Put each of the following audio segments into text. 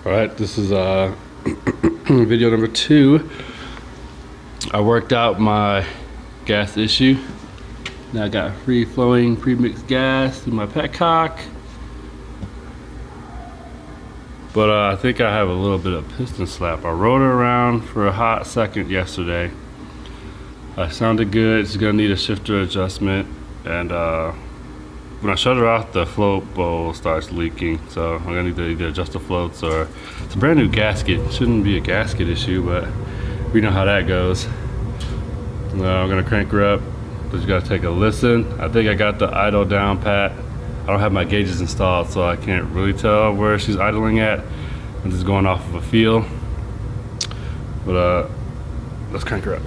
Alright, this is video number 2. I worked out my gas issue. Now I got free flowing pre-mixed gas through my petcock. But I think I have a little bit of piston slap. I rode it around for a hot second yesterday. I sounded good. It's gonna need a shifter adjustment, and when I shut her off, the float bowl starts leaking, so I'm gonna need to either adjust the floats, or it's a brand new gasket. It shouldn't be a gasket issue, but we know how that goes. I'm gonna crank her up. Just gotta take a listen. I think I got the idle down pat. I don't have my gauges installed, so I can't really tell where she's idling at. I'm just going off of a feel. But let's crank her up.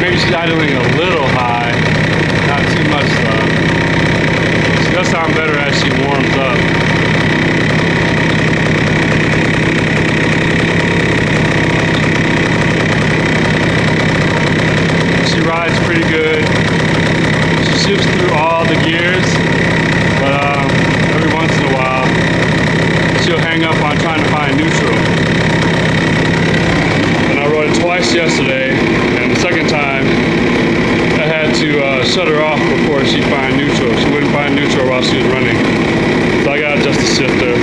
Maybe she's idling a little high, not too much though. She does sound better as she warms up. She rides pretty good. She shifts through all the gears, but every once in a while she'll hang up on trying to find neutral. And I rode it twice yesterday, and the second time I had to shut her off before she'd find neutral. She wouldn't find neutral while she was running, so I gotta adjust the shifter.